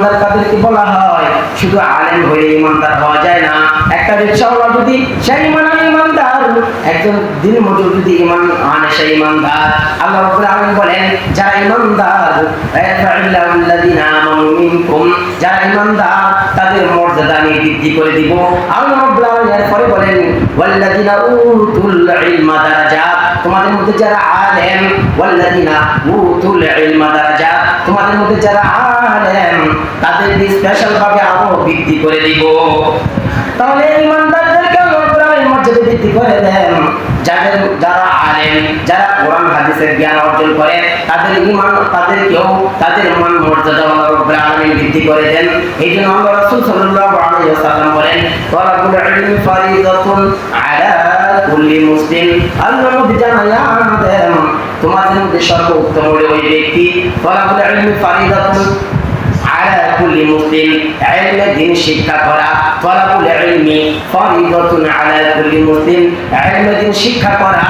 ইমানদার তাদেরকে বলা হয়। শুধু আলেম হয়ে ইমানদার হওয়া যায় না। একটা রিকশাওয়ালা যদি সে ইমানদার, একজন দিন মজুর যদি ইমান আনে সে ইমানদার। আল্লাহ রাব্বুল আলামিন বলেন যারা ইমানদার, ফাইল্লাযিনা আমানু মিনকুম, যারা ইমানদার তাদের মর্যাদা আমি বৃদ্ধি করে দিব। আল্লাহ রাব্বুল আলামিন এরপরে বলেন ওয়াল্লাযিনা উতুল ইলমা দারাজাত, তোমাদের মধ্যে যারা আলেম, ওয়াল্লাযিনা উতুল ইলমা দারাজাত, তোমাদের মধ্যে যারা আলেম তাদের স্পেশাল ভাবে আরো বৃদ্ধি করে দিব। তাহলে ইমানদারদেরকে আল্লাহ রাব্বুল আলামিন মর্যাদা বৃদ্ধি করে দেন। যারা আলেম, যারা কোরআন হাদিসের জ্ঞান অর্জন করে তাদের ইমান, তাদেরকেও তাদের মান মর্যাদা আল্লাহ রাব্বুল আলামিন বৃদ্ধি করে দেন। এই জন্য আল্লাহ রাসূল সাল্লাল্লাহু আলাইহি ওয়াসাল্লাম বলেন তালাবুল ইলমি ফারিদাতুন আলা কুল্লি মুসলিম। আল্লাহ নবী জানায়া দেন তোমাদের মধ্যে সর্বোত্তম হলো ওই ব্যক্তি, তালাবুল ইলমি ফারিদাতুন আলা কুল্লি মুসলিম, ইলমে দ্বীন শিক্ষা করা। তালাবুল ইলমি ফারিদাতুন আলা কুল্লি মুসলিম, ইলমে দ্বীন শিক্ষা করা,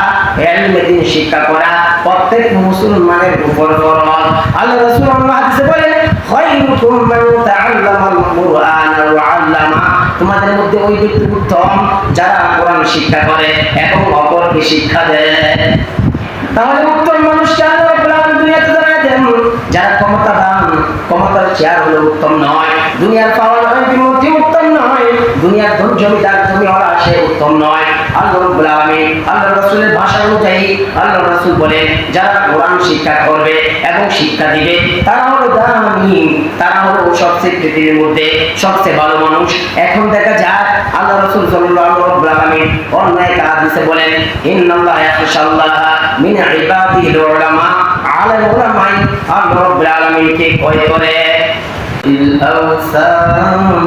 ইলমে দ্বীন শিক্ষা করা প্রত্যেক মুসলমানের উপর ফরজ। আল্লাহ রাসূল হাদিসে বলেন খায়রুকুম মান তাআল্লামাল কুরআন ওয়া আল্লামা, তোমাদের মধ্যে ওই ব্যক্তি উত্তম যারা কোরআন শিক্ষা করে এবং অপরকে শিক্ষা দেয়। তাহলে উত্তম মানুষকে আল্লাহ রাব্বুল আলামিন দুনিয়াতে জানায় দেন যারা ক্ষমতাবান, ক্ষমতার চেয়ার হলো উত্তম নয়, দুনিয়ার পাওয়ার মধ্যে উত্তম নয়, দুনিয়ার ধন জমিদার জমিওয়ালা সে উত্তম নয়। আল্লাহ রাব্বুল আলামিন আল্লাহ রাসূলের ভাষা অনুযায়ী আল্লাহ রাসূল বলেন যারা কোরআন শিক্ষা করবে এবং শিক্ষা দিবে তারা হলো দামি, তারা হলো সবচেয়ে পৃথিবীর মধ্যে সবচেয়ে ভালো মানুষ। এখন দেখা যায় আল্লাহ রাসূল সাল্লাল্লাহু আলাইহি অন্যায় হাদিসে বলেন ইন্নাল্লাহা ইয়াখশাল্লাহা মিন ইবাদিহিল উলামা, আলেম উলামাই আল্লাহ রাব্বুল আলামিনকে ভয় করে। الأوثان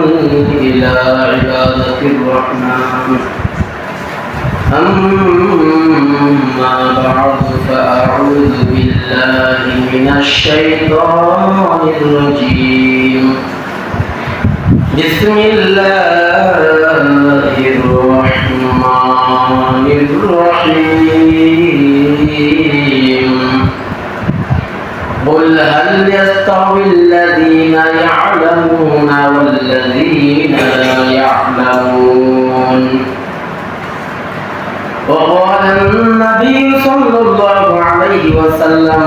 إلى عبادة الرحمن أما بعد فأعوذ بالله من الشيطان الرجيم بسم الله الرحمن الرحيم قل هل يستوي الذين يعلمون والذين لا يعلمون وقال النبي صلى الله عليه وسلم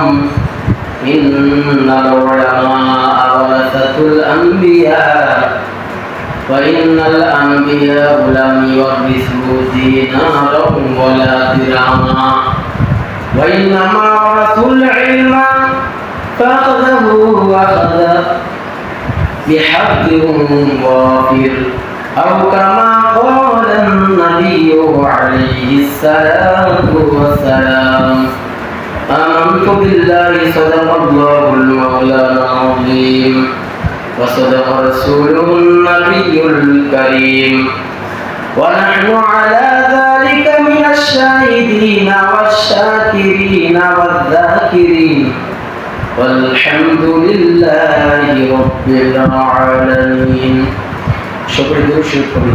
إن العلماء ورثة الأنبياء وإن الأنبياء لم يورثوا دينارا ولا درهما وإنما ورثوا العلم فأخذه وأخذ بحق وافر أو كما قال النبي عليه الصلاة والسلام آمنت بالله صدق الله المولانا العظيم وصدق رسوله النبي الكريم ونحن على ذلك من الشاهدين والشاكرين والذاكرين والحمد لله رب العالمين. شكرا.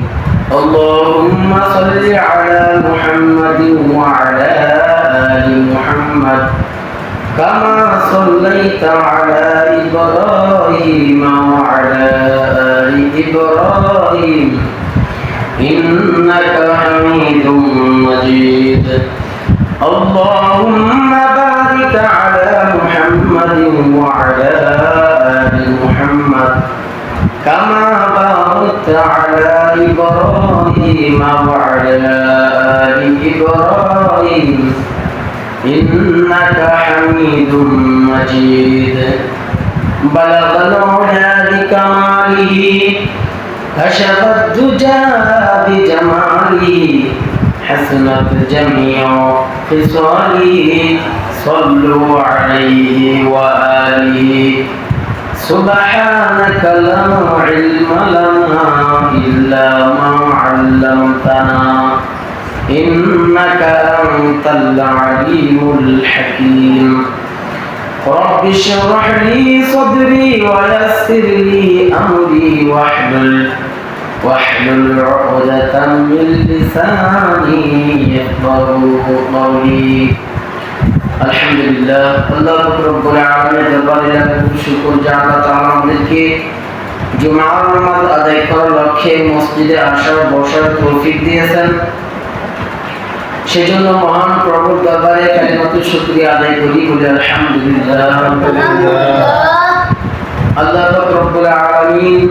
اللهم صل على محمد وعلى آل محمد كما صليت على إبراهيم وعلى آل إبراهيم إنك حميد مجيد. اللهم بارك على محمد وعلى آل محمد كما باركت على إبراهيم وعلى آل إبراهيم إنك حميد مجيد. بلغ العلا بكماله كشف الدجى بجماله حسنت جميع خصاله صلوا عليه وآله. سبحانك لا علم لنا إلا ما علمتنا إنك أنت العليم الحكيم. رب اشرح لي صدري ويسر لي أمري واحلل عقدة من لساني يفقهوا قولي. আলহামদুলিল্লাহ, আল্লাহ রাব্বুল আলামিনের দরবারে লাখো শুকর যে আল্লাহ তাআলা আমাদেরকে জুমার নামাজ আদায় করার লক্ষ্যে মসজিদে আসার বসার তৌফিক দিয়েছেন, সেজন্য মহান প্রভুর দরবারে কালিমাতুল শুকরিয়া আদায় করি, বলি আলহামদুলিল্লাহ। আল্লাহ পাক রব্বুল আলামিন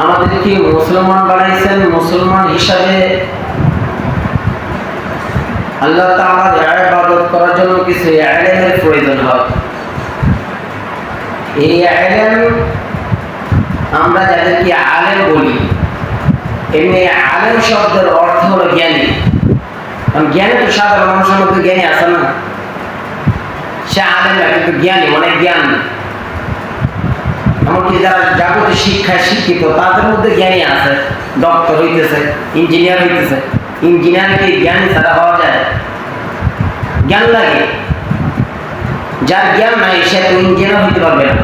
আমাদেরকে মুসলমান বানাইছেন। মুসলমান হিসাবে আল্লাহ তাআলার ইবাদত করার জন্য কিছু ইলমের প্রয়োজন হয়। এই ইলম আমরা যাদেরকে আলেম বলি, এমনি আলেম শব্দের অর্থ হলো জ্ঞানী। জ্ঞানী তো সাধারণ মানুষের মধ্যে জ্ঞানী আছে না, সে আলেম না কিন্তু জ্ঞানী, অনেক জ্ঞান। এমনকি যারা জাগতিক শিক্ষায় শিক্ষিত তাদের মধ্যে জ্ঞানী আছে, ডক্টর হইতেছে, ইঞ্জিনিয়ার হইতেছে। ইঞ্জিনিয়ার কি জ্ঞানী ছাড়া হওয়া যায়? জ্ঞান লাগে। যার জ্ঞান নাই সে তো ইঞ্জিনিয়ার হইতে পারবে না।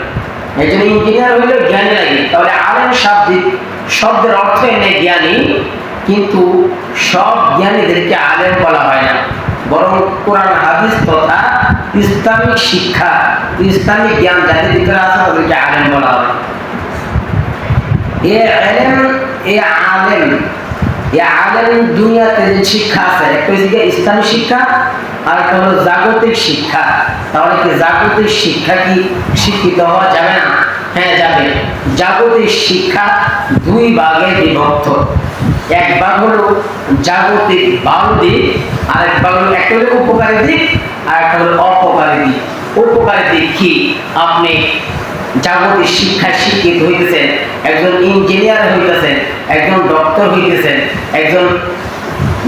এই জন্য ইঞ্জিনিয়ার হইলে জ্ঞানী লাগে। তাহলে আলেম শব্দের অর্থ এনে জ্ঞানী, কিন্তু সব জ্ঞানীদেরকে আলেম বলা হয় না, বরং কোরআন হাদিস তথা ইসলামিক শিক্ষা, ইসলামিক জ্ঞান যাদের ভিতরে আছে তাদেরকে আলেম বলা হয়। আলেম দুনিয়াতে যে শিক্ষা আছে, একটা হচ্ছে ইসলামিক শিক্ষা আর একটা হলো জাগতিক শিক্ষা। তাহলে কি জাগতিক শিক্ষা কি শিক্ষিত হওয়া যাবে না? হ্যাঁ যাবে। জাগতিক শিক্ষা দুই ভাগে বিভক্ত। এক ভাগ হলো জাগতিক ভালো দিক, আর এক ভাগ হলো একটা হলো উপকারী দিক আর একটা হলো অপকারী দিক। উপকারী দিক কি? আপনি জাগতিক শিক্ষায় শিক্ষিত হইতেছেন, একজন ইঞ্জিনিয়ার হইতেছেন, একজন ডক্টর হইতেছেন, একজন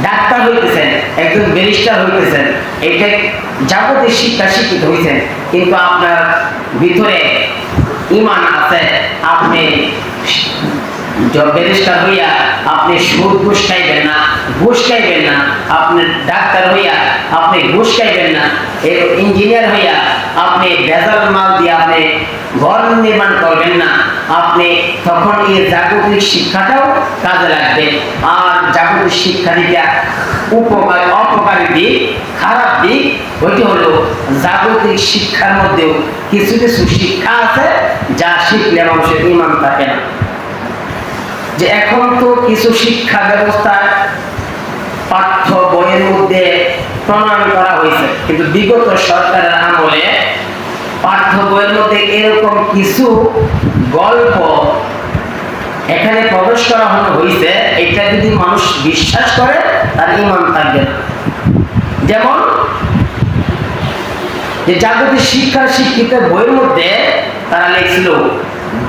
ডাক্তার হইতেছেন, একজন ব্যারিস্টার হইতেছেন, এটা জাগতিক শিক্ষা শিক্ষিত হইছেন, কিন্তু আপনার ভিতরে ঈমান আছে। আপনি ব্যারিস্টার হইয়া আপনি সুদ ঘুষ খাইবেন না, ঘুষ খাইবেন না। আপনি ডাক্তার হইয়া আপনি ঘুষ খাইবেন না। ইঞ্জিনিয়ার হইয়া আপনি ভেজাল মাল দিয়ে আপনি ঘর নির্মাণ করবেন না। আপনি তখন এই জাগতিক শিক্ষাটাও কাজে লাগবে। আর জাগতিক শিক্ষা দিকে উপকার অপকারী দিক, খারাপ দিক ওইটি হলো জাগতিক শিক্ষার মধ্যেও কিছু কিছু শিক্ষা আছে যা শিখলে মানুষের ঈমান থাকে না। যে এখন তো কিছু শিক্ষা ব্যবস্থা পাঠ্য বইয়ের মধ্যে প্রণয়ন করা হয়েছে, কিন্তু বিগত সরকারের আমলে পাঠ্য বইয়ের মধ্যে এরকম কিছু গল্প এখানে প্রবেশ করা হয়েছে, এটা যদি মানুষ বিশ্বাস করে তার ঈমান থাকবে না। যেমন যে জাগতিক শিক্ষার শিক্ষিত বইয়ের মধ্যে তারা লিখছিল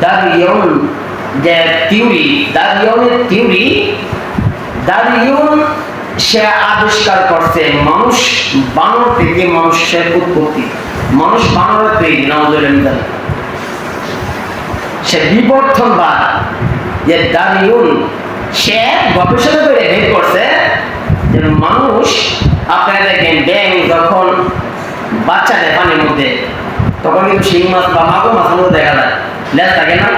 দারউইন যে থিওরি, দারউইনের থিওরি, দারউইন সে আবিষ্কার করছে মানুষ বানর থেকে মানুষের উৎপত্তি, মানুষ বানরের তৈরি। নাউজুবিল্লাহ। সে বিবর্তনবাদ যে দারউইন সে গবেষণা করে বের করছে যে মানুষ, আপনারা দেখেন ব্যাঙ যখন বাচ্চা দেয় পানির মধ্যে, তখন কিন্তু শিং মাছ বা মাগুর মাছের মধ্যে দেখা যায় লেজ থাকে না,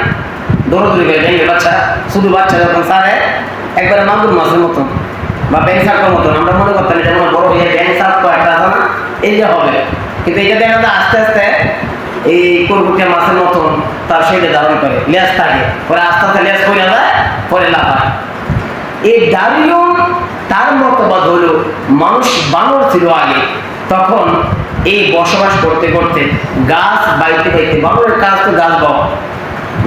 দৌড়দৌড়ি করে ব্যাঙের বাচ্চা, শুধু বাচ্চা যখন ছাড়ে একবারে মাগুর মাছের মতন বা ব্যাঙ সাপটার মতন। আমরা মনে করতাম এটা মনে বড় হয়ে ব্যাঙ সাপ একটা আছে না, এই যে হবে, কিন্তু এটা দেখা যায় আস্তে আস্তে এই কুরকুটিয়া মাছের মতন তার শরীরে ধারণ করে, লেজ থাকে, পরে আস্তে আস্তে লেজ পড়ে যায়, পরে লাফায়। এই দারউইন তার মতবাদ হলো মানুষ বানর ছিল আগে, তখন এই বসবাস করতে করতে গাছ বাইতে বাইতে, বানরের কাজ তো গাছ বাওয়া,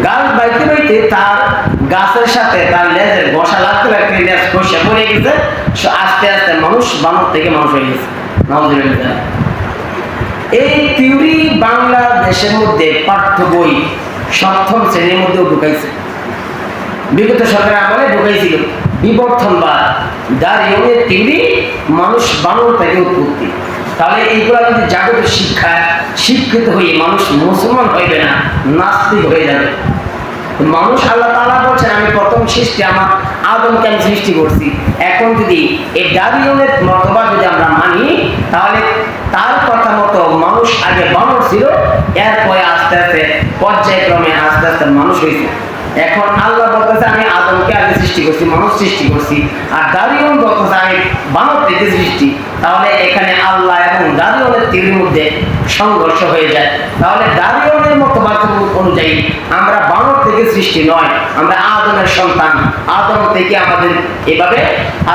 গাছ বাইতে বাইতে তার গাছের সাথে তার লেজের বসা লাগতে লাগতে লেজ খসে পড়ে গেছে, আস্তে আস্তে মানুষ বানর থেকে মানুষ হয়ে গেছে। নাউজুবিল্লাহ। এই থিওরি বাংলাদেশের মধ্যে পাঠ্য বই সপ্তম শ্রেণীর মধ্যেও ঢুকাইছে, বিগত সরকারের আমলে ঢুকাইছিল বিবর্তনবাদ, দারউইনের থিওরি, মানুষ বানর থেকে উৎপত্তি। তাহলে এইগুলা যদি জাগতিক শিক্ষায় শিক্ষিত হয়ে মানুষ মুসলমান হইবে না, নাস্তিক হয়ে যাবে। মানুষ আল্লাহ তাআলা বলছেন আমি প্রথম সৃষ্টি আমার আদমকে আমি সৃষ্টি করছি। এখন যদি এই দারউইনের মতবাদ যদি আমরা মানি, তাহলে তার কথা মতো মানুষ আগে বানর ছিল, এরপরে আস্তে আস্তে পর্যায়ক্রমে আস্তে আস্তে মানুষ হয়েছে। এখন আল্লাহ বলতেছে আমি আদমকে আগে সৃষ্টি করছি, মানুষ সৃষ্টি করছি, আর দারিওন বলতেছে আমি বানর থেকে সৃষ্টি। তাহলে এখানে আল্লাহ এবং দারিওনের তীরের মধ্যে সংঘর্ষ হয়ে যায়। তাহলে দারিওনের মতবাদ অনুযায়ী আমরা বানর থেকে সৃষ্টি নয়, আমরা আদমের সন্তান। আদম থেকে আমাদের এভাবে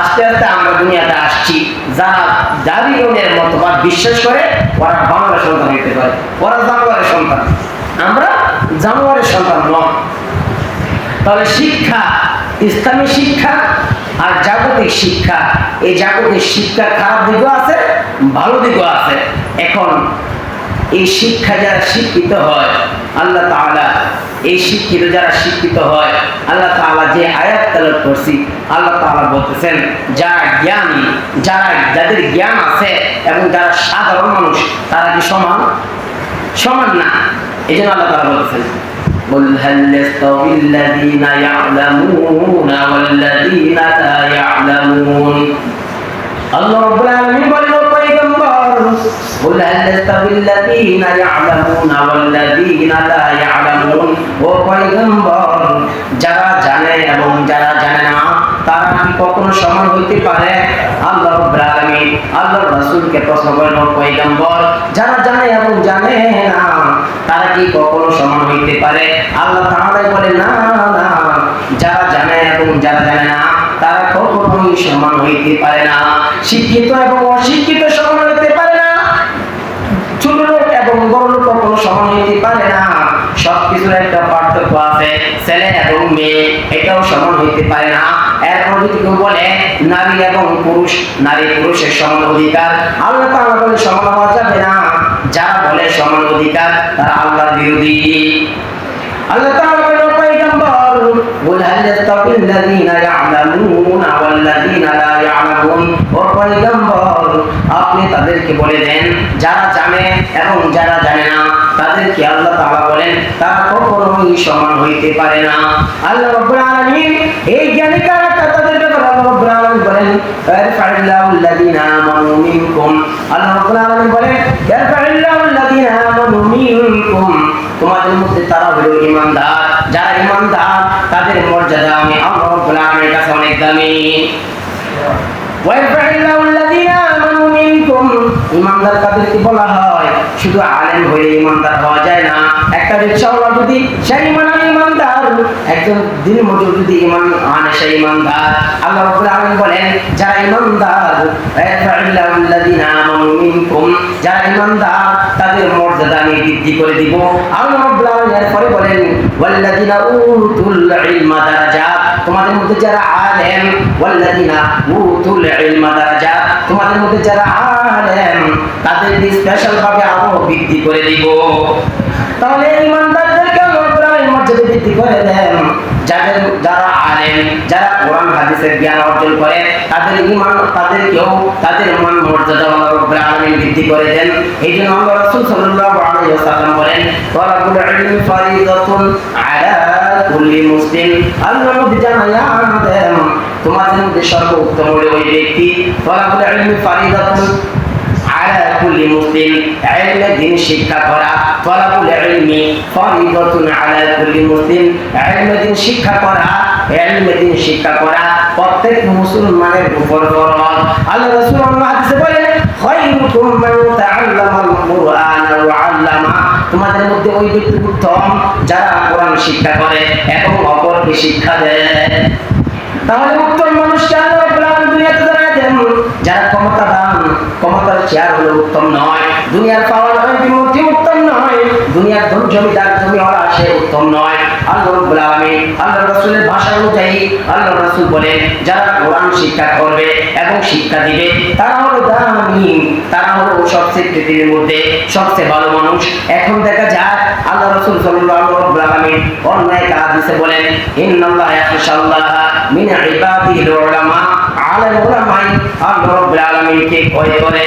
আস্তে আস্তে আমরা দুনিয়াতে আসছি। যারা দারিওনের মতবাদ বিশ্বাস করে ওরা বানরের সন্তান হতে পারে, ওরা জানোয়ারের সন্তান, আমরা জানোয়ারের সন্তান নয়। তাহলে শিক্ষা, ইসলামী শিক্ষা আর জাগতিক শিক্ষা, এই জাগতিক শিক্ষার খারাপ দিকও আছে, ভালো দিকও আছে। এখন এই শিক্ষা যারা শিক্ষিত হয়, আল্লাহ তাআলা এই শিক্ষিত যারা শিক্ষিত হয়, আল্লাহ তাআলা যে আয়াত তেলাওয়াত করছি, আল্লাহ তাআলা বলতেছেন যারা জ্ঞানী, যাদের জ্ঞান আছে এবং যারা সাধারণ মানুষ, তারা কি সমান? সমান না। এই জন্য আল্লাহ তাআলা বলতেছেন قل هل يستوي الذين يعلمون والذين لا يعلمون। আল্লাহ রাব্বুল আলামিন বলেন ও পয়গম্বর, قل هل يستوي الذين يعلمون والذين لا يعلمون। ও পয়গম্বর, যারা জানে এবং যারা জানে না তারা কি কখনো সমান হইতে পারে? আল্লাহ রাব্বুল আলামিন আল্লাহর রাসূলকে প্রশ্ন করেন ও পয়গম্বর, যারা জানে এবং জানে না তারা কি কখনো সমান হইতে পারে? আল্লাহ তাআলা বলেন না না, যারা জানে এবং যারা জানে না তারা কখনোই সমান হইতে পারে না। শিক্ষিত এবং অশিক্ষিত সমান হইতে পারে না, ছোট লোক এবং বড় লোক কখনো সমান হইতে পারে না। সবকিছুর একটা পার্থক্য আছে, ছেলে এবং মেয়ে এটাও সমান হইতে পারে না। এরপর যদি কেউ বলে নারী এবং পুরুষ, নারী পুরুষের সমান অধিকার, আল্লাহ তাআলা বলে সমান হওয়া যাবে না। যারা বলে সমান অধিকার তারা আল্লাহর বিরোধী। আল্লাহ তাআলা বলেন ও পয়গম্বর, قل هل يستوي الذين يعلمون والذين لا يعلمون। ও পয়গম্বর, আপনি তাদেরকে বলে দেন যারা জানে এবং যারা জানে না তাদেরকে আল্লাহ তাআলা বলেন তারা কখনোই সমান হইতে পারে না। আল্লাহ রাব্বুল আলামিন এই জ্ঞানী কারা তাদের ব্যাপারে আল্লাহ রাব্বুল আলামিন বলেন ফারফা'িল্লাহু আল্লাযীনা আমানু মিনকুম। আল্লাহ রাব্বুল আলামিন বলেন ফারফা'িল্লাহু আল্লাযীনা আমানু মিনকুম, তোমাদের মধ্যে তারা হলো ঈমানদার, যারা ঈমানদার তাদের মর্যাদা আমি আল্লাহ রাব্বুল আলামিনের কাছে অনেক দামি। ওয়ারফা'িল্লাহু আল্লাযীনা আমানু মিনকুম, ঈমানদার তাদেরকে বলা হয়। শুধু আলেম হয়ে ঈমানদার হওয়া যায় না। একটা রিকশাওয়ালা যদি সে ঈমানদার, একজন দিন মজুর যদি ঈমান আনে সে ঈমানদার। আল্লাহ রাব্বুল আলামিন বলেন যারা ঈমানদার, ওয়ারফা'িল্লাহু আল্লাযীনা আমানু মিনকুম, যারা ঈমানদার তাদের মর্যাদা আমি বৃদ্ধি করে দিব। আল্লাহ রাব্বুল আলামিন এরপরে বলেন ওয়াল্লাযীনা উতুল ইলমা দারাজাত, তোমাদের মধ্যে যারা আলেম, ওয়াল্লাযীনা উতুল ইলমা দারাজাত, তোমাদের মধ্যে যারা আলেম তাদের স্পেশাল ভাবে আরো বৃদ্ধি করে দিব। তাহলে ঈমানদারদেরকে আল্লাহ রাব্বুল মর্যাদা বৃদ্ধি করে দেন। যারা আলেম, যারা কোরআন হাদিসের জ্ঞান অর্জন করে তাদের ঈমান, তাদেরকেও তাদের মান মর্যাদা আল্লাহ রাব্বুল আলামিন বৃদ্ধি করে দেন। এই জন্য আল্লাহ রাসূল সাল্লাল্লাহু আলাইহি ওয়াসাল্লাম বলেন তালাবুল ইলমি ফারিদাতুন আলা কুল্লি মুসলিম। আল্লাহ নবী জানায়া দেন তোমাদের মধ্যে সর্বোত্তম হলো ওই ব্যক্তি, তালাবুল ইলমি ফারিদাতুন আলা কুল্লি মুসলিম, ইলমে দ্বীন শিক্ষা করা। তালাবুল ইলমি ফারিদাতুন আলা কুল্লি মুসলিম, ইলমে দ্বীন শিক্ষা করা, ইলমে দ্বীন শিক্ষা করা প্রত্যেক মুসলমানের উপর ফরজ। আল্লাহ রাসূল হাদিসে বলেন খায়রুকুম মান তাআল্লামাল কুরআন ওয়া আল্লামা, তোমাদের মধ্যে ওই ব্যক্তি উত্তম যারা কোরআন শিক্ষা করে এবং অপরকে শিক্ষা দেয়। তাহলে উত্তম মানুষকে আল্লাহ রাব্বুল আলামিন দুনিয়াতে জানায় দেন যারা ক্ষমতার চেয়ার হলো উত্তম নয়, দুনিয়ার পাওয়ার বিমূর্তি উত্তম নয়, দুনিয়ার ধন জমিদার জমিওয়ালা সে উত্তম নয়। আল্লাহ রাব্বুল আলামিন আল্লাহর রাসূলের ভাষা অনুযায়ী আল্লাহর রাসূল বলেন যারা কোরআন শিক্ষা করবে এবং শিক্ষা দিবে তারা হলো দামি, তারা হলো সবচেয়ে পৃথিবীর মধ্যে সবচেয়ে ভালো মানুষ। এখন দেখা যায় আল্লাহ রাসূল সাল্লাল্লাহু আলাইহি অন্যায় হাদিসে বলেন ইন্নাল্লাহা ইয়াখশাল্লাহা মিন ইবাদিহিল উলামা, আলেম উলামাই আল্লাহ রাব্বুল আলামিনকে ভয় করে।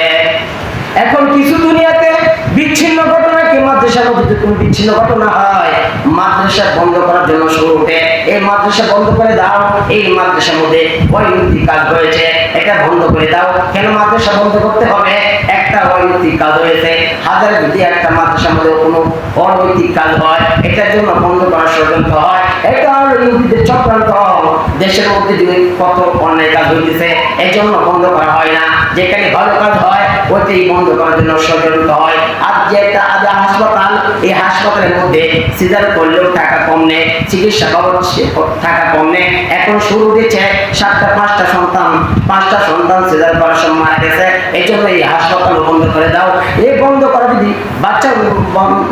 এখন কিছু দুনিয়াতে বিচ্ছিন্ন ঘটনা, কি মাদ্রাসার মধ্যে কোন বিচ্ছিন্ন ঘটনা হয়, মাদ্রাসা বন্ধ করার জন্য শুরু ওঠে, এই মাদ্রাসা বন্ধ করে দাও, এই মাদ্রাসার মধ্যে অনৈতিক কাজ হয়েছে এটা বন্ধ করে দাও। কেন মাদ্রাসা বন্ধ করতে হবে? একটা অনৈতিক কাজ হয়েছে। হাজার যদি একটা মাদ্রাসার মধ্যে কোনো অনৈতিক কাজ হয় এটার জন্য বন্ধ করার ষড়যন্ত্র হয়, এটা হলো ইহুদিদের চক্রান্ত। দেশের মধ্যে যদি কত অন্যায় কাজ হইতেছে, এই জন্য বন্ধ করা হয় না। যেখানে ভালো কাজ হয় ওইটাই বন্ধ করার জন্য ষড়যন্ত্র হয়। আর যে একটা হাসপাতাল, এই হাসপাতালের মধ্যে সিজার করলেও টাকা কম নেয়, চিকিৎসা বাবদ টাকা কম নেয়। এখন শুরু দিচ্ছে 5টা সন্তান সিজার করার সময় মারা গেছে, এই জন্য এই হাসপাতাল বন্ধ করে দাও। এই বন্ধ করা যদি বাচ্চা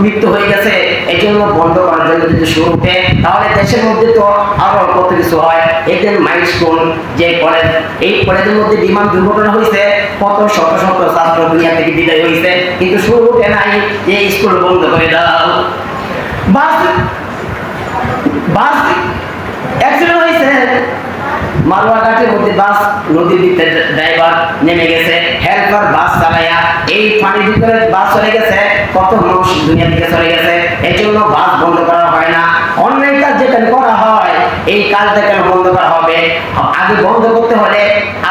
মৃত্যু হয়ে গেছে, এই জন্য বন্ধ করার জন্য যদি শুরু উঠে, তাহলে দেশের মধ্যে তো আরো কত কিছু হয়। এদের মাইলস্টোন যে কলেজ, এই কলেজের মধ্যে বিমান দুর্ঘটনা হয়েছে, কত শত শত ছাত্র দুনিয়া থেকে বিদায় হয়েছে, কিন্তু শুরু উঠে নাই যে স্কুল বন্ধ করে দাও। বাস অ্যাক্সিডেন্ট হয়েছে, মালুয়াঘাটের মধ্যে বাস নদীর ভিতরে, ড্রাইভার নেমে গেছে, হেল্পার বাস চালাইয়া এই পানির ভিতরে বাস চলে গেছে, কত মানুষ দুনিয়া থেকে চলে গেছে। এই জন্য বাস বন্ধ করা হয় না। অন্যায় কাজ যেখানে করা হয়, এই কাজটা কেন বন্ধ করা হবে? আগে বন্ধ করতে হলে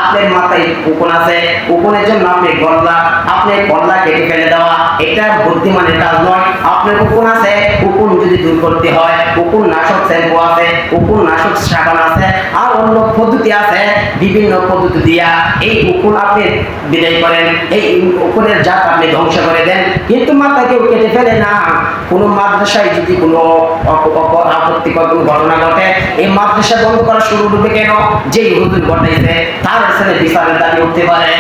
আপনার মাথায় উকুন আছে, উকুনের জন্য আপনি গল্লা কেটে ফেলে দেওয়া, এটা বুদ্ধিমানের কাজ নয়। আপনার উকুন আছে, উকুন যদি দূর করতে হয়, উকুন নাশক শ্যাম্পু আছে, উকুন নাশক সাবান আছে, আর অন্য পদ্ধতি আছে, বিভিন্ন পদ্ধতি দিয়া এই উকুন আপনি বিদায় করেন, এই উকুনের জাত আপনি ধ্বংস করে দেন। কিন্তু মাথা কেউ কেটে ফেলে না। কোনো মাদ্রাসায় যদি কোনো আপত্তিকর কোনো ঘটনা ঘটে, এই মাদ্রাসা বন্ধ করা শুরু হবে কেন? যে হুজুর ঘটাইছে তার ছেলে বিচারের দাবি উঠতে পারে,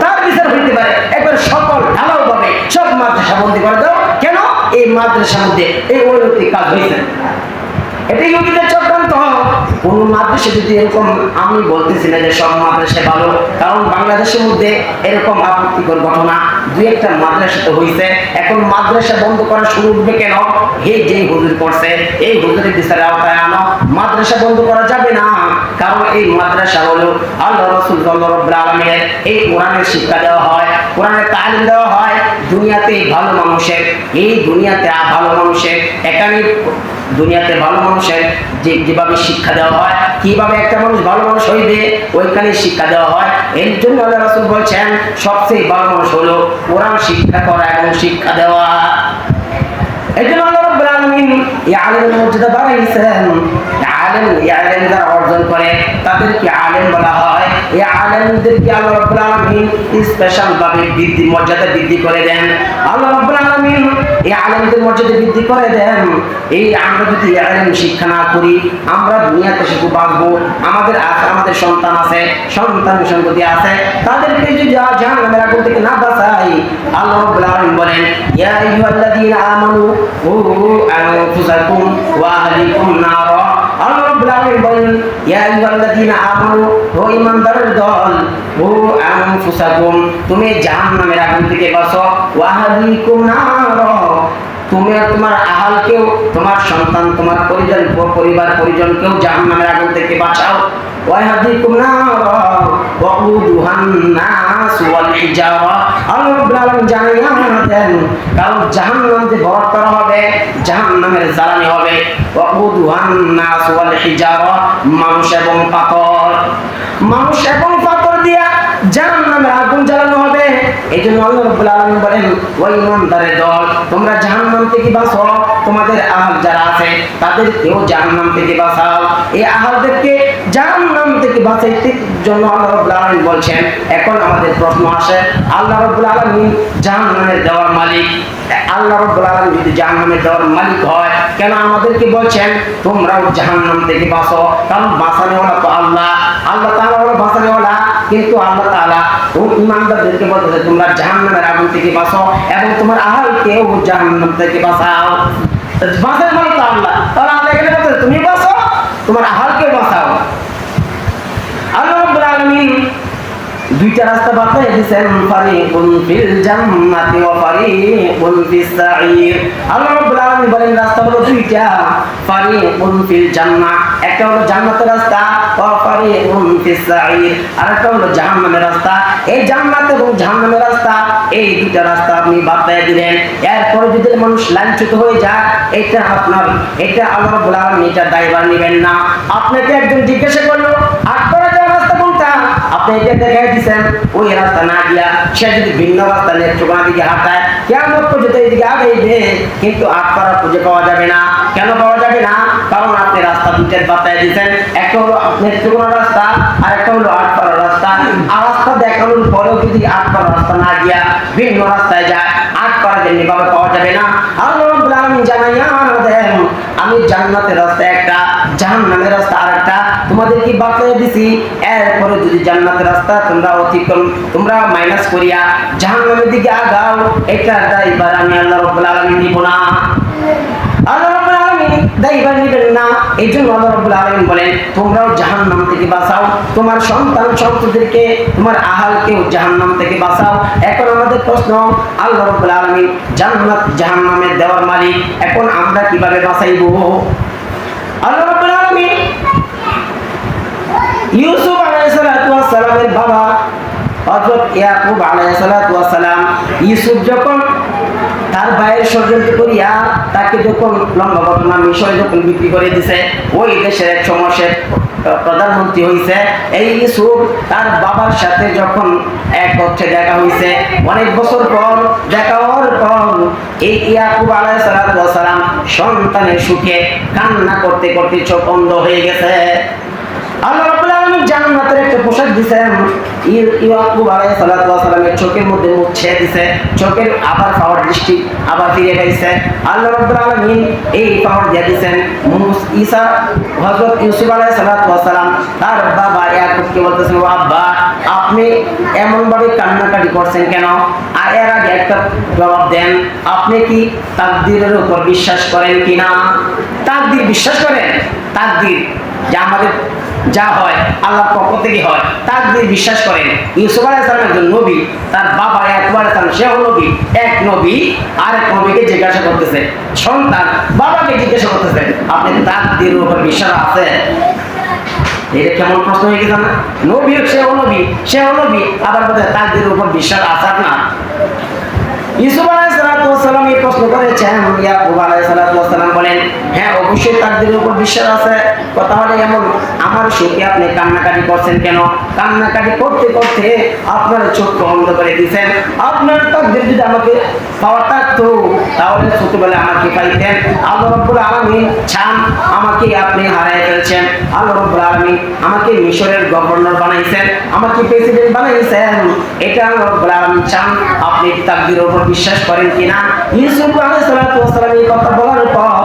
তার বিচার হইতে পারে। একবার সকল ঢালাও ভাবে সব মাদ্রাসা বন্ধ করে দাও। কেন? এই মাদ্রাসার মধ্যে এই অনৈতিক কাজ হয়েছে। এটাই ইহুদিদের চক্রান্ত। কোন মাদ্রাসা যদি এরকম, আমি বলতেছি না যে সব মাদ্রাসা ভালো, কারণ বাংলাদেশের মধ্যে এরকম আপত্তিকর ঘটনা দুই একটা মাদ্রাসা তো হয়েছে। এখন মাদ্রাসা বন্ধ করা শুরু হবে কেন? এই যে হুজুর করছে, এই হুজুরের বিচারের আওতায় আনো। মাদ্রাসা বন্ধ করা যাবে না, কারণ এই মাদ্রাসা হলো আল্লাহ রাসূল সাল্লাল্লাহু আলাইহি ওয়াসাল্লামের এই কোরআনের শিক্ষা দেওয়া হয়, কোরআনের তালিম দেওয়া হয়। দুনিয়াতে ভালো মানুষের, এই দুনিয়াতে ভালো মানুষের, এখানে দুনিয়াতে ভালো মানুষের যেভাবে শিক্ষা দেওয়া হয়, কিভাবে একটা মানুষ ভালো মানুষ হইবে, ওইখানে শিক্ষা দেওয়া হয়। এর জন্য আল্লাহ রাসূল বলছেন সবচেয়ে ভালো মানুষ হলো কোরআন শিক্ষা করা এবং শিক্ষা দেওয়া। এই জন্য আল্লাহ রাব্বুল আলামিন এই আলেমের মর্যাদা বাড়াইছেন। আলেম যারা অর্জন করে তাদেরকে আলেম বলা হয়। এই আলেমদেরকে আল্লাহ রাব্বুল আলামিন স্পেশাল ভাবে মর্যাদা বৃদ্ধি করে দেন। আল্লাহ রাব্বুল আলামিন এই আলেমদের মর্যাদা বৃদ্ধি করে দেন। এই আমরা যদি আলেম শিক্ষা না করি, আমরা দুনিয়াতে শুধু বাঁচবো, আমাদের সন্তান আছে, সন্তান সন্ততি আছে, তাদেরকে যদি জাহান্নামের আগুন থেকে না বাঁচাই, আল্লাহ রাব্বুল আলামিন বলেন ইয়া আইয়ুহাল্লাযীনা আমানু কু আনফুসাকুম ওয়া আহলিকুম নারা। আল্লাহ রাব্বুল আলামিন বলেন ইয়া আইয়ুহাল্লাযীনা আমানু, ও ঈমানদারের দল, কু আনফুসাকুম, তুমি জাহান্নামের আগুন থেকে বাঁচো, ওয়া আহলিকুম নারা, তুমি আর তোমার আহালকেও, তোমার সন্তান, তোমার পরিবার পরিজনকেও জাহান্নামের আগুন থেকে বাঁচাও। ওয়াহদিকুম নারা ওয়াকুদুহান নাস ওয়াল হিজারা। আল্লাহ রাব্বুল আলামিন জানিয়ে দেন, কারণ জাহান্নাম যে ভরাট করা হবে, জাহান্নামের জ্বালানি হবে, ওয়াকুদুহান নাস ওয়াল হিজারা, মানুষ এবং পাথর দিয়া জাহান্নামের আগুন জ্বালানো হবে। এই জন্য আল্লাহ রাব্বুল আলামিন বলেন ও ঈমানদারের দল, তোমরা জাহান্নাম থেকে বাঁচো, তোমাদের আহাল যারা আছে তাদেরকেও জাহান্নাম থেকে বাঁচাও। এই আহালদেরকে জাহান্নাম থেকে বাঁচাইতে জন্য আল্লাহ রাব্বুল আলামিন বলছেন। এখন আমাদের প্রশ্ন আসে, আল্লাহ রাব্বুল আলামিন জাহান্নামের দেওয়ার মালিক, আল্লাহ রাব্বুল আলামিন যদি জাহান্নামের দেওয়ার মালিক হয়, কেন আমাদেরকে বলছেন তোমরাও জাহান্নাম থেকে বাঁচো? কারণ বাঁচানোওয়ালা তো আল্লাহ, আল্লাহ তাআলা হলো বাঁচানোওয়ালা। কিন্তু আল্লাহ তাআলা ঈমানদারদেরকে বলতেছে তোমরা জাহান্নামের আগুন থেকে বাঁচো এবং তোমার আহালকেও জাহান্নাম থেকে বাঁচাও। বাঁচার মালিক তো আল্লাহ, তাহলে আল্লাহ এখানে বলতেছে তুমি বাঁচো, তোমার আহালকেও বাঁচাও। আল্লাহ রাব্বুল আলামিন দুইটা রাস্তা বাতলাই দিয়েছেন, ফারিকুন ফিল জান্নাতি ওয়া ফারিকুন ফিস সাঈর। আল্লাহ রাব্বুল আলামিন বলেন রাস্তা হলো দুইটা, ফারিকুন ফিল জান্নাহ, একটা হলো জান্নাতের রাস্তা, ওয়া ফারিকুন ফিস সাঈর, আর একটা হলো জাহান্নামের রাস্তা। এই জান্নাত এবং জাহান্নামের রাস্তা, এই দুইটা রাস্তা আপনি বাতলাই দিলেন। এরপরে যদি মানুষ লাঞ্ছিত হয়ে যায়, এটা আল্লাহ রাব্বুল আলামিন এটা দায়ভার নেবেন না। আপনাকে একজন জিজ্ঞাসা করলো আপনারা যে রাস্তা কোনটা, আপনি এটা দেখাই দিচ্ছেন, ওই রাস্তা না দিয়া সে যদি ভিন্ন রাস্তা নেত্রকোনা দিকে হাঁটায়, কিয়ামত পর্যন্ত এইদিকে আগাইবে, কিন্তু আটপাড়া খুঁজে পাওয়া যাবে না। কেন পাওয়া যাবে না? কারণ আপনি দুইটা বাতায় দিয়েছেন। একটা হলো নেত্রকোনা রাস্তা আর একটা হলো আটপাড়া রাস্তা। আর রাস্তা দেখানোর পরেও যদি আটপাড়া রাস্তা না গিয়া ভিন্ন রাস্তায় যায়, আটপাড়া যেমনি ভাবে পাওয়া যাবে না। আল্লাহ রাব্বুল আলামিন জানাইয়া দেন, আমি জান্নাতের রাস্তা একটা, জাহান্নামের রাস্তা আরেকটা তোমাদের কি বাতলে দিছি। এরপরে যদি জান্নাতের রাস্তা তোমরা অতিক্রম, তোমরা মাইনাস করিয়া জাহান্নামের দিকে আগাও, এটা দায়ভার আমি আল্লাহ রাব্বুল আলামিন নিব না। আল্লাহ রাব্বুল আলামিন দায়ভার নিবেন না। এই জন্য আল্লাহ রাব্বুল আলামিন বলেন, তোমরাও জাহান্নাম থেকে বাঁচাও, তোমার সন্তান সন্ততিদেরকে, তোমার আহালকেও জাহান্নাম থেকে বাঁচাও। এখন আমাদের প্রশ্ন, আল্লাহ রাব্বুল আলামিন জান্নাত জাহান্নামের দেওয়ার মালিক, এখন আমরা কিভাবে বাঁচাইব? আল্লাহ রাব্বুল আলামিন ইউসুফ আলাইহিস সালাতু ওয়াস সালামের বাবা হযরত ইয়াকুব আলাইহিস সালাতু ওয়াস সালাম, ইউসুফ যখন তার ভাইয়ের ষড়যন্ত্র করিয়া তাকে যখন লম্বা ঘটনা মিশরে যখন বিক্রি করে দিছে, ওই দেশের এক সমস্যার প্রধানমন্ত্রী হয়েছে এই ইউসুফ। তার বাবার সাথে যখন এক হচ্ছে দেখা হয়েছে, অনেক বছর পর দেখা হওয়ার পর এই ইয়াকুব আলাইহিস সালাতু ওয়াস সালাম সন্তানের সুখে কান্না করতে করতে চোখ অন্ধ হয়ে গেছে। আল্লাহ রাব্বুল আলামিন জান্নাতের একটা পোশাক দিয়েছেন, ইয়াকুব আলাইহিস সালাতু ওয়াস সালামের চোখের মধ্যে মুখ ছেয়ে দিয়েছে, চোখের আবার পাওয়ার দৃষ্টি আবার ফিরে পাইছে। আল্লাহ রাব্বুল আলামিন এই পাওয়ার দিয়ে দিয়েছেন ঈসা, হযরত ইউসুফ আলাইহিস সালাতু ওয়াস সালাম তার বাবা ইয়াকুবকে বলতেছেন, ও আব্বা, আপনি এমন ভাবে কান্নাকাটি করছেন কেন? আর এর আগে একটা জবাব দেন, আপনি কি তাকদীরের উপর বিশ্বাস করেন কিনা? তাকদীর বিশ্বাস করেন? তাকদীর যা আমাদের যা হয় আল্লাহর পক্ষ থেকে হয়, তাকদীর বিশ্বাস করেন। ইউসুফ আলাইহিস সালাম একজন নবী, তার বাবা ইয়াকুব আলাইহিস সালাম সেও নবী। এক নবী আরেক নবীকে জিজ্ঞাসা করতেছে, সন্তান বাবাকে জিজ্ঞাসা করতেছে, আপনি তাকদীরের উপর বিশ্বাস আছে? এটা কেমন প্রশ্ন হয়ে গেছে না? নবী সেও নবী, সেও নবী, আবার বলতে তাকদীরের উপর বিশ্বাস আছে না? ইউসুফ আলাইহিস সালাতু ওয়াস সালাম এই প্রশ্ন করেছেন, ইয়াকুব আলাইহিস সালাতু ওয়াস সালাম বলেন, হ্যাঁ অবশ্যই তাকদীরের উপর বিশ্বাস আছে। কথা হলো এমন, আমার সুখে আপনি কান্নাকাটি করছেন কেন? কান্নাকাটি করতে করতে আপনার চোখ বন্ধ করে দিয়েছেন। আপনার তাকদীর যদি আমাকে পাওয়া থাকতো তাহলে ছোটবেলায় আমাকে পাইতেন। আল্লাহ রাব্বুল আলামিন চান আমাকে আপনি হারায় ফেলছেন। আল্লাহ রাব্বুল আলামিন আমাকে মিশরের গভর্নর বানাইছেন, আমাকে প্রেসিডেন্ট বানাইছেন। এটা আল্লাহ রাব্বুল আলামিন চান। আপনি তাকদীরের উপর বিশ্বাস করেন কিনা? ইউসুফ আলাইহিস সালাতু ওয়াস সালাম এই কথা বলার পর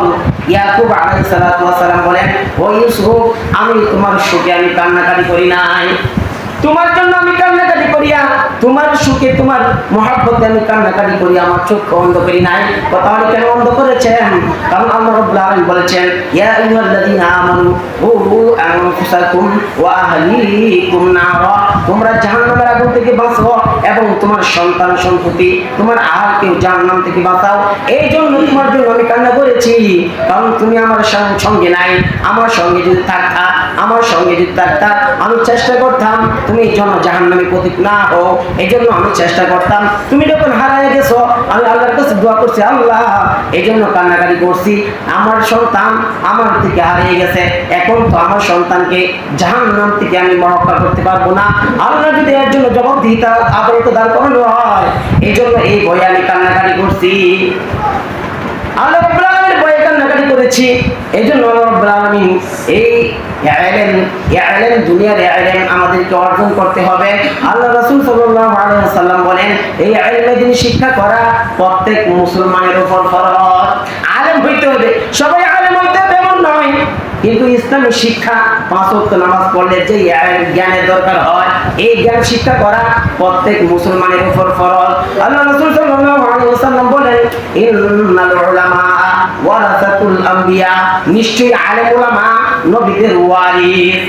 ইয়াকুব আলাইহিস সালাতু ওয়াস সালাম বলেন, ও ইউসুফ, আমি তোমার সুখে আমি কান্নাকাটি করি নাই, তোমার জন্য আমি কান্নাকাটি করিয়া তোমার সুখে তোমার মহব্বতে আমি কান্নাকাটি করি, আমার চোখ বন্ধ করি নাই। কথা হলো কেন বন্ধ করেছেন? কারণ আল্লাহ রাব্বুল আলামিন বলেছেন, ইয়া আইয়ুহাল্লাযীনা আমানু কু আনফুসাকুম ওয়া আহলিকুম নারা, তোমরা জাহান্নামের আগুন থেকে বাঁচো এবং তোমার সন্তান সন্ততি তোমার আহালকেও জাহান্নাম থেকে বাঁচাও। এই জন্য তোমার জন্য আমি কান্না করেছি, কারণ তুমি আমার সঙ্গে নাই। আমার সঙ্গে যদি থাকতা, আমার সঙ্গে যদি থাকতা, আমি চেষ্টা করতাম তুমি এই জন্য জাহান্নামে পতিত না হও। এই জন্য আমি চেষ্টা করতাম। তুমি যখন হারায় গেছো, আমি আল্লাহর কাছে দোয়া করছি, আল্লাহ এই জন্য কান্নাকাটি করছি, আমার সন্তান আমার থেকে হারিয়ে গেছে, এখন তো আমার সন্তানকে জাহান্নাম থেকে আমি রক্ষা করতে পারবো না। আল্লাহ যদি এর জন্য জবাবদিহিতা আদালতে দাঁড় করানো হয়, এই জন্য এই ভয়ে আমি কান্নাকাটি করছি। আল্লাহ রাব্বুল আলামিনের ভয়ে কান্নাকাটি করেছি। এই জন্য আল্লাহ রাব্বুল আলামিন এই ইলম দুনিয়ার ইলম আমাদেরকে অর্জন করতে হবে। আল্লাহ রাসূল সাল্লাল্লাহু আলাইহি ওয়াসাল্লাম বলেন, এই ইলমে দিন শিক্ষা করা প্রত্যেক মুসলমানের উপর ফরজ। আলেম হইতে হবে, সবাই আলেম হইতে হবে এমন নয়, কিন্তু ইসলামী শিক্ষা, 5 ওয়াক্ত নামাজ পড়লে যে জ্ঞানের দরকার হয়, এই জ্ঞান শিক্ষা করা প্রত্যেক মুসলমানের উপর ফরজ। আল্লাহ রাসূল সাল্লাল্লাহু আলাইহি ওয়াসাল্লাম বলেন, ইন্নাল উলামা ওয়ারাসাতুল আম্বিয়া, নিশ্চয়ই আলেম উলামা নবীদের ওয়ারিস।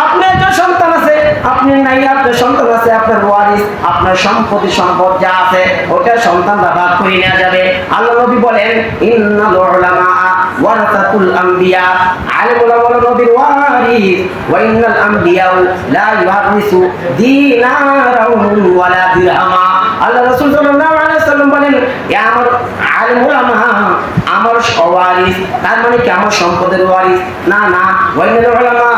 আপনার যে সন্তান আছে, আপনার নাই আপনার সন্তান আছে, আপনার ওয়ারিস, আপনার সম্পত্তি সম্পদ যা আছে ওটা সন্তানরা ভাগ করে নেওয়া যাবে। আল্লাহ নবী বলেন, ইন্নাল উলামা ওয়ারাসাতুল আম্বিয়া, আলেম উলামা নবীর ওয়ারিস, ওয়া ইন্নাল আম্বিয়া লা ইউহারিসু দিনারাও ওয়ালা দিরহামা। আল্লাহ রাসূল সাল্লাল্লাহু আলাইহি ওয়াসাল্লাম বলেন, আমার আলেম উলামা আমার ওয়ারিস, তার মানে কি আমার সম্পদের ওয়ারিস না? না, ওয়া ইন্নাল উলামা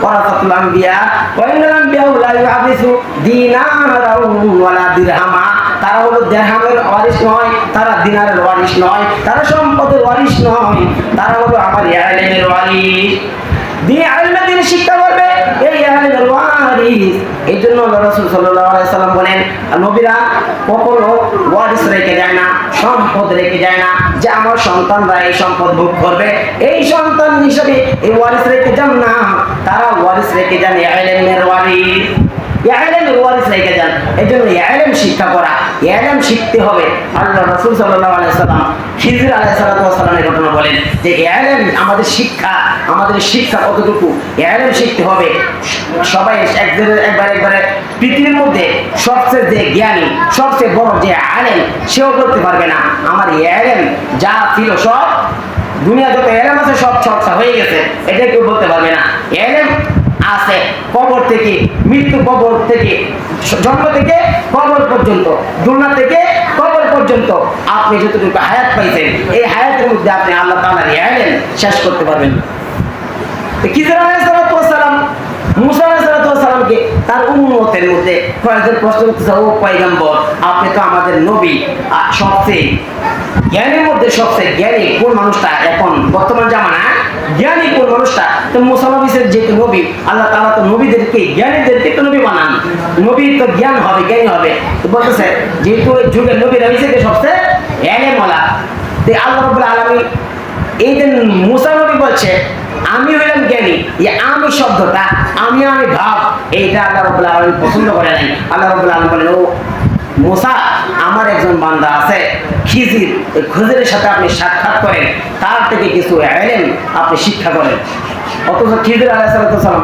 ওয়ারাসাতুল আম্বিয়া ওয়া ইন্নাল আম্বিয়া লা ইউহারিসু দিনারাও ওয়ালা দিরহামা। তারা হলো দেরহামের ওয়ারিস নয়, তারা দিনারের ওয়ারিস নয়, তারা সম্পদের ওয়ারিস নয়, তারা হলো আমার ইলমের ওয়ারিস। দিন আলেমে দিন শিক্ষা করবে, এই ইলমের ওয়ারিস। এই জন্য রাসূল সাল্লাল্লাহু আলাইহি সাল্লাম বলেন, নবীরা কখনো ওয়ারিস রেখে যায় না, সম্পদ রেখে যায় না যে আমার সন্তানরা এই সম্পদ ভোগ করবে, এই সন্তান হিসেবে এই ওয়ারিস রেখে যান না। তারা ওয়ারিস রেখে যান ইলমের ওয়ারিস, ইলমের ওয়ারিস রেখে যান। এই জন্য ইলম শিক্ষা করা, ইলম শিখতে হবে। আল্লাহ রাসূল সাল্লাল্লাহু আলাইহি সাল্লাম খিজির আলাইহিস সালামের ঘটনা বলেন যে ইলম আমাদের শিক্ষা, আমাদের শিক্ষা কতটুকু, ইলম শিখতে হবে। সবাই একবারে পৃথিবীর মধ্যে সবচেয়ে যে জ্ঞানী, সবচেয়ে বড় যে আলেম, সেও করতে পারবে না আমার ইলম যা ছিল সব, দুনিয়া যত ইলম আছে সব চর্চা হয়ে গেছে, এটা কেউ বলতে পারবে না। ইলম আছে কবর থেকে মৃত্যু, কবর থেকে জন্ম থেকে কবর পর্যন্ত, দুনিয়া থেকে কবর পর্যন্ত আপনি যতটুকু হায়াত পাইছেন, এই হায়াতের মধ্যে আপনি আল্লাহ তাআলার ইলম শেষ করতে পারবেন। খিজির আলাইহিস সালাম মুসা আলাইহিস সালামকে তার উম্মতের মধ্যে কয়েকজন প্রশ্ন করতেছে, ও পয়গম্বর, আপনি তো আমাদের নবী, সবচেয়ে জ্ঞানীর মধ্যে সবচেয়ে জ্ঞানী কোন মানুষটা এখন বর্তমান জামানায়, জ্ঞানী কোন মানুষটা? তো মুসা নবীর যেহেতু নবী, আল্লাহ তাআলা তো নবীদেরকে, জ্ঞানীদেরকে তো নবী বানান, নবীর তো জ্ঞান হবে, জ্ঞানী হবে। তো বলতেছে যেহেতু যুগের নবীরা হয়েছে সবচেয়ে ইলমওয়ালা, তো আল্লাহ রাব্বুল আলামিন এই যে মুসা নবী বলছে আমি হইলাম জ্ঞানী, এই আমি শব্দটা, আমি ভাব, এইটা আল্লাহ রাব্বুল আলামিন পছন্দ করে নাই। আল্লাহ রাব্বুল আলামিন বলেন, ও মুসা, আমার একজন বান্দা আছে খিজির, এই খিজিরের সাথে আপনি সাক্ষাৎ করেন, তার থেকে কিছু ইলম আপনি শিক্ষা করেন। অথচ খিজির আলাইহিস সালাম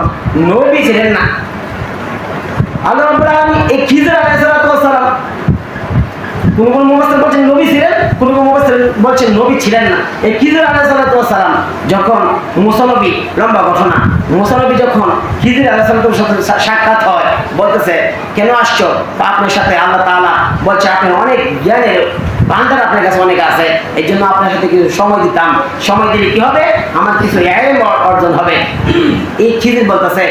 নবী ছিলেন না। আল্লাহ রাব্বুল আলামিন এই খিজির আলাইহিস সালাম, কোন কোন মুফাসসির বলছেন নবী ছিলেন, কোন কোন মুফাসসির বলছেন নবী ছিলেন না। এই খিজির আলাইহিস সালাম যখন মুসা নবী, লম্বা ঘটনা, মুসা নবী যখন খিজির আলাইহিস সালামের সাথে সাক্ষাৎ হয়, বলতেছে কেন আসছো? আপনার সাথে আল্লাহ তাআলা বলছে আপনি অনেক জ্ঞানের ভান্ডার আপনার কাছে অনেক আছে, এই জন্য আপনার সাথে কিছু সময় দিতাম, সময় দিলে কি হবে, আমার কিছু ইলম অর্জন হবে। এই খিজির বলতেছে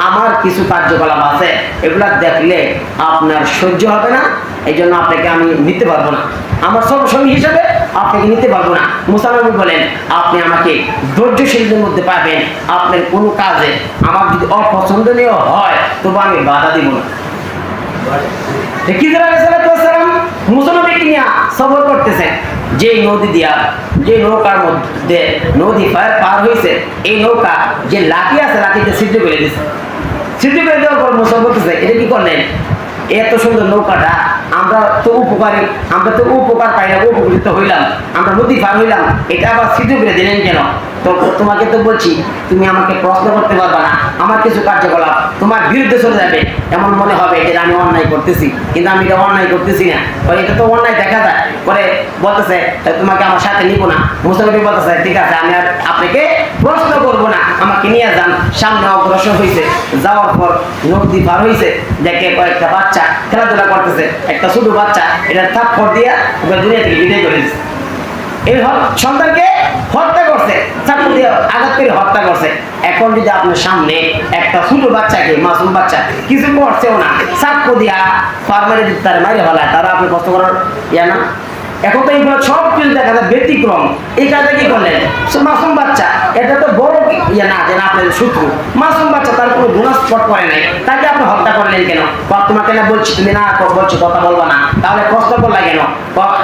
আমার কিছু কার্যকলাপ আছে, এগুলা দেখলে আপনার সহ্য হবে না, এই জন্য আপনাকে আমি নিতে পারবো না, আমার সঙ্গী হিসেবে আপনাকে নিতে পারবো না। মুসা নবী বলেন আপনি আমাকে ধৈর্যশীলদের মধ্যে পাবেন, আপনার কোনো কাজে আমার যদি অপছন্দনীয় হয় তবু আমি বাধা দিব না। খিজির আলাইহিস সালাম মুসা নবীকে নিয়ে সফর করতেছেন, যে নদী দিয়া, যে নৌকার মধ্যে নদী পার হয়েছে, এই নৌকা যে লাঠি আছে লাঠিতে সিদ্ধ করে দিয়েছে, সিদ্ধ করে দেওয়ার পর মুসা বলতেছে এটা কি করলেন, এত সুন্দর নৌকাটা আমরা তো উপকারী, আমরা তো উপকার পাই না, উপকৃত হইলাম, আমরা নদী পার হইলাম, এটা আবার সিদ্ধ করে দিলেন কেন? তো তোমাকে তো বলছি তুমি আমাকে প্রশ্ন করতে পারবা না, আমার কিছু কার্যকলাপ তোমার বিরুদ্ধে চলে যাবে, এমন মনে হবে যে আমি অন্যায় করতেছি, কিন্তু আমি এটা অন্যায় করতেছি না, এটা তো অন্যায় দেখা যায়। পরে বলতেছে তোমাকে আমার সাথে নিব না। মুসা নবী বলতেছে ঠিক আছে, আমি আর আপনাকে প্রশ্ন করব না, আমাকে নিয়ে যান। সামনে অগ্রসর হয়েছে, যাওয়ার পর নদী পার হয়েছে, দেখে কয়েকটা বাচ্চা খেলাধুলা করতেছে, একটা ছোট বাচ্চা এটা থাপ্পড় দিয়া দুনিয়া থেকে বিদায় করে দিচ্ছে। এই সন্তানকে হত্যা করছে, চাকু দিয়ে আঘাত করে হত্যা করছে। এখন যদি আপনার সামনে একটা ছোট বাচ্চাকে, মাসুম বাচ্চা, কিছু করছেও না, চাকু দিয়া ফার্মারে দিতে তারা মাইরে ফেলায়, তারা আপনি কষ্ট করার না। এখন তো এইগুলো সব কিছু দেখা যায় ব্যতিক্রম। এই কাজটা কি করলেন? মাসুম বাচ্চা, এটা তো বড় না যে আপনার শত্রু, মাসুম বাচ্চা, তার কোনো গুনাহ স্পট করে নাই, তাকে আপনি হত্যা করলেন কেন? তোমাকে না বলছি, তুমি না বলছো কথা বলবো না, তাহলে প্রশ্ন করলা কেন?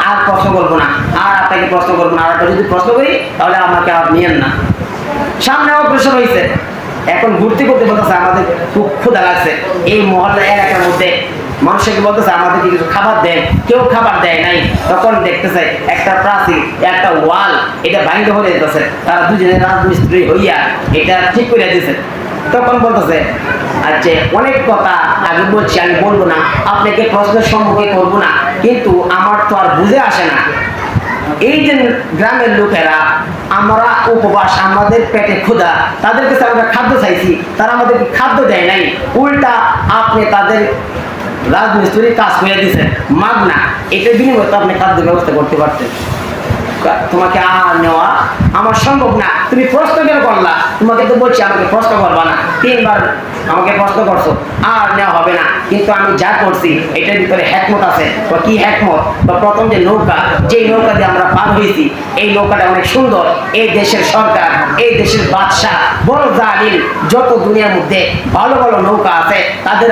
আর প্রশ্ন করবো না, আর আপনাকে প্রশ্ন করবো না, আর একটা যদি প্রশ্ন করি তাহলে আমাকে আর নিয়েন না। সামনে অগ্রসর হয়েছে, এখন ঘুরতে করতে বলতেছে আমাদের খুব ক্ষুধা লাগছে, এই মহল্লা এলাকার মধ্যে মানুষকে বলতেছে আমাদেরকে কিছু খাবার দেন, কেউ খাবার দেয় নাই। তখন দেখতেছে একটা প্রাচীর, একটা ওয়াল, এটা ভাঙতে হয়ে যেতেছে, তারা দুজনে রাজমিস্ত্রি হইয়া এটা ঠিক করে দিয়েছে। তখন বলতেছে আচ্ছা অনেক কথা আগে বলছি, আমি বলবো না, আপনাকে প্রশ্নের সম্মুখীন করবো না, কিন্তু আমার তো আর বুঝে আসে না, এই যে গ্রামের লোকেরা আমরা উপবাস, আমাদের পেটে ক্ষুধা, তাদের কাছে আমরা খাদ্য চাইছি, তারা আমাদেরকে খাদ্য দেয় নাই, উল্টা আপনি তাদের রাজমিস্ত্রি কাজ করে দিয়েছেন মাগনা, এটার বিনিময়ে তো আপনি খাদ্য ব্যবস্থা করতে পারতেন। তোমাকে আর নেওয়া আমার সম্ভব না, তুমি প্রশ্ন কেন করলা? তোমাকে তো বলছি আমাকে প্রশ্ন করবা না, 3 বার আমাকে প্রশ্ন করছো, আর নেওয়া হবে না। কিন্তু আমি যা করছি এটার ভিতরে হ্যাকমত আছে। তো কি হ্যাকমত? তো প্রথম যে নৌকা, যেই নৌকা দিয়ে আমরা পার হয়েছি, এই নৌকাটা অনেক সুন্দর। এই দেশের সরকার, এই দেশের বাদশাহ, বড় জালিম যত দুনিয়ার মধ্যে ভালো ভালো নৌকা আছে তাদের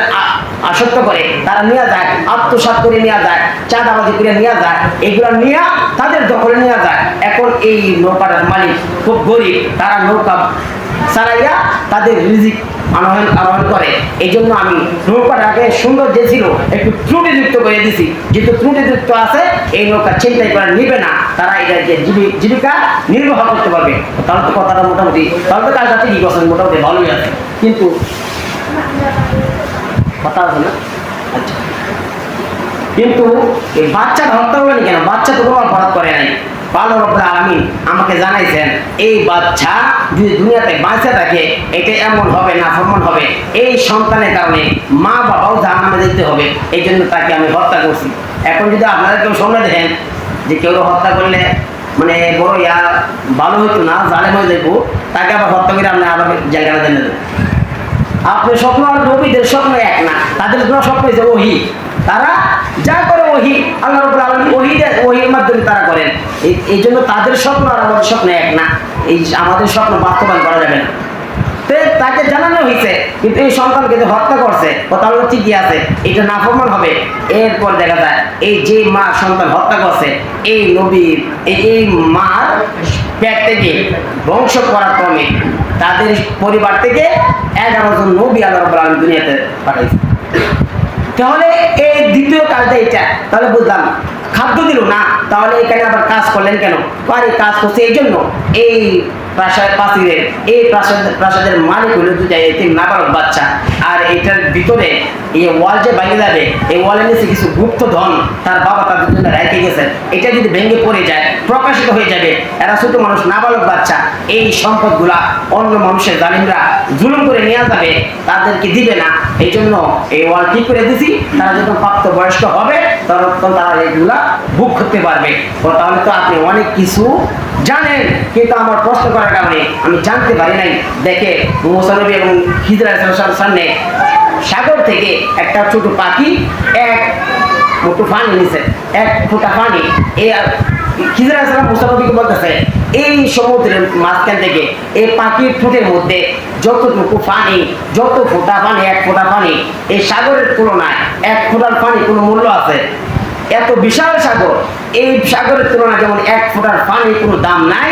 আসক্ত করে তারা নিয়ে যায়, আত্মসাৎ করে নিয়ে যায়, চাঁদাবাজি করে নিয়ে যায়, এগুলো নিয়ে তাদের দখলে নিয়ে যায়। এখন এই নৌকাটার মালিক খুব গরিব, তারা নৌকা চালাইয়া তাদের রিজিক আরোহণ করে। এই জন্য আমি নৌকাটাকে সুন্দর যে ছিল একটু ত্রুটিযুক্ত করে দিছি। যেহেতু ত্রুটিযুক্ত আছে, এই নৌকা চিন্তাই করে নিবে না, তারা এটা যে জীবিকা নির্বাহ করতে পারবে। তাহলে তো কথাটা মোটামুটি, তাহলে তো কাজটা ঠিকই করছেন, মোটামুটি ভালোই আছে। কিন্তু কথা আছে না? আচ্ছা, কিন্তু এই বাচ্চাটা হত্যা করলেন কেন? বাচ্চা তো কোনো অপরাধ করে নাই। আল্লাহ রাব্বুল আলামিন আমাকে জানাইছেন এই বাচ্চা যদি দুনিয়াতে বাঁচে থাকে এটা এমন হবে না, ফরমান হবে, এই সন্তানের কারণে মা বাবাও জাহান্নামে যেতে হবে, এই জন্য তাকে আমি হত্যা করছি। এখন যদি আপনারা কেউ সামনে দেখেন যে কেউ হত্যা করলে মানে বড় ভালো হইতো না, জালেম হয়ে যাবো, তাকে আবার হত্যা করে আপনি আবার জায়গাটা জেনে দেবেন। আপনার স্বপ্ন আর নবীদের স্বপ্ন এক না, তাদের স্বপ্ন হয়েছে ওহী, তারা যা করে ওহী, আল্লাহ রাব্বুল আলামিন ওহীর মাধ্যমে তারা করেন। এই জন্য তাদের স্বপ্ন আর আমাদের স্বপ্ন এক না, এই আমাদের স্বপ্ন বাস্তবায়ন করা যাবে না। তাকে জানানো হয়েছে, কিন্তু এই সন্তানকে যে হত্যা করছে কথা হলো ঠিকই আছে, এটা নাফরমান হবে। এরপর দেখা যায় এই যে মা সন্তান হত্যা করছে, এই নবীর এই মার পেট থেকে বংশ পরাক্রমে তাদের পরিবার থেকে 11 জন নবী আল্লাহ রাব্বুল আলামিন দুনিয়াতে পাঠাইছে। তাহলে এই দ্বিতীয় কাজটা এটা, তাহলে বুঝলাম খাদ্য দিল না, তাহলে এখানে আবার কাজ করলেন কেন? আর এই কাজ করছে এই জন্য এই প্রাসাদের মালিক হলো দুটা এতিম নাবালক বাচ্চা। আর এটার ভিতরে এই ওয়াল যে ভেঙে যাবে, এই ওয়ালের নিচে কিছু গুপ্ত ধন তার বাবা তাদের জন্য রেখে গেছেন, এটা যদি ভেঙে পড়ে যায় প্রকাশিত হয়ে যাবে। এরা ছোট মানুষ, নাবালক বাচ্চা, এই সম্পদগুলা অন্য মানুষের জালিমরা জুলুম করে নিয়ে যাবে, তাদেরকে দিবে না। এই জন্য এই ওয়াল ঠিক করে দিছি, তারা যখন প্রাপ্ত বয়স্ক হবে তখন তারা এইগুলা বুক করতে পারবে। তাহলে তো আপনি অনেক কিছু জানেন, কিন্তু আমার প্রশ্ন করার কারণে আমি জানতে পারি নাই। দেখে মুসা নবী এবং খিজর আলাইহিস সামনে সাগর থেকে একটা ছোট পাখি এক মুঠো পানি নিছে, এক ফোঁটা পানি। এই খিজর আলাইহিস সালাম মুসা নবীকে বলতেছে এই সমুদ্রের মাঝখান থেকে এই পাখির ঠোঁটের মধ্যে যতটুকু পানি, যত ফোঁটা পানি, এক ফোঁটা পানি, এই সাগরের তুলনায় এক ফোঁটার পানি কোনো মূল্য আছে? এত বিশাল সাগর, এই সাগরের তুলনায় যেমন এক ফোঁটার পানির কোনো দাম নাই।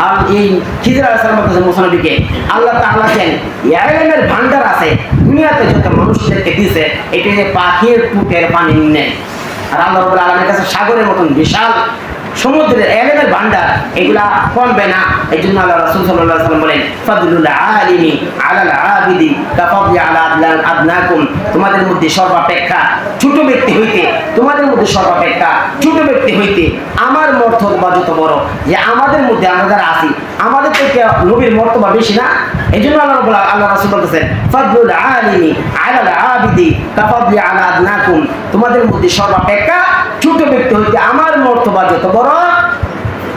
আর এই খিজর আলাইহিস সালাম বলতেছে মুসা নবীকে আল্লাহ তাআলা দেন ইলমের ভান্ডার আছে দুনিয়াতে যত মানুষদেরকে দিয়েছে, এটা যে পাখির ঠোঁটের পানি নেই। আর আল্লাহ রাব্বুল আলামিনের কাছে সাগরের মতন বিশাল সমুদ্রের ইলমের ভান্ডার, এগুলা কমবে না। এই জন্য আল্লাহ রাসূল সাল্লাল্লাহু আলাইহি ওয়াসাল্লাম বলেন ফাদলুল আলিমি আলাল আবিদি কাফাদি আলা আদনাকুম, তোমাদের মধ্যে সর্বাপেক্ষা ছোট ব্যক্তি হইতে, তোমাদের মধ্যে সর্বাপেক্ষা ছোট ব্যক্তি হইতে আমার মর্তবা যত বড়, যে আমাদের মধ্যে আমরা যারা আছি আমাদের থেকে নবীর মর্তবা বেশি না। এই জন্য আল্লাহ রাসূল বলতেছেন ফাদলুল আলিমি আলাল আবিদি কাফাদি আলা আদনাকুম, তোমাদের মধ্যে সর্বাপেক্ষা ছোট ব্যক্তি হইতে আমার মর্তবা যত বড়,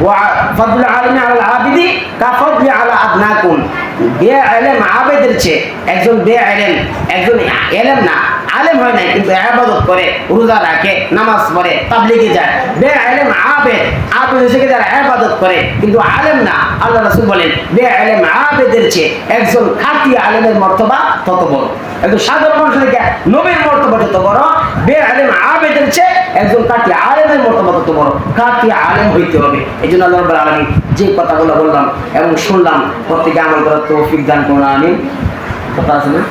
ওয়া ফাদলুল আলিমি আলাল আবিদি কাফাদি আলা আদনাকুম, বেইলম আবেদের চেয়ে একজন বেইলম, একজন ইলম না আলেম হয় না কিন্তু ইবাদত করে, রোজা রাখে, নামাজ পড়ে, তাবলীগে যায়, বেইলম আবেদ, আবেদ হিসেবে যারা ইবাদত করে কিন্তু আলেম না, আল্লাহ রাসূল বলেন বেইলম আবেদের চেয়ে একজন খাঁটি আলেমের মর্তবা তত বড়। একজন সাধারণ মানুষ থেকে নবীর মর্তবা যত বড়, বেইলম আবেদের চেয়ে একজন খাঁটি আলেমের মর্তবা তত বড়। খাঁটি আলেম হইতে হবে। এই জন্য আল্লাহ রাব্বুল আলামিন যে কথাগুলো বললাম এবং শুনলাম প্রত্যেকে আমল করার তৌফিক দান করুন, আমিন। কথা আছে না?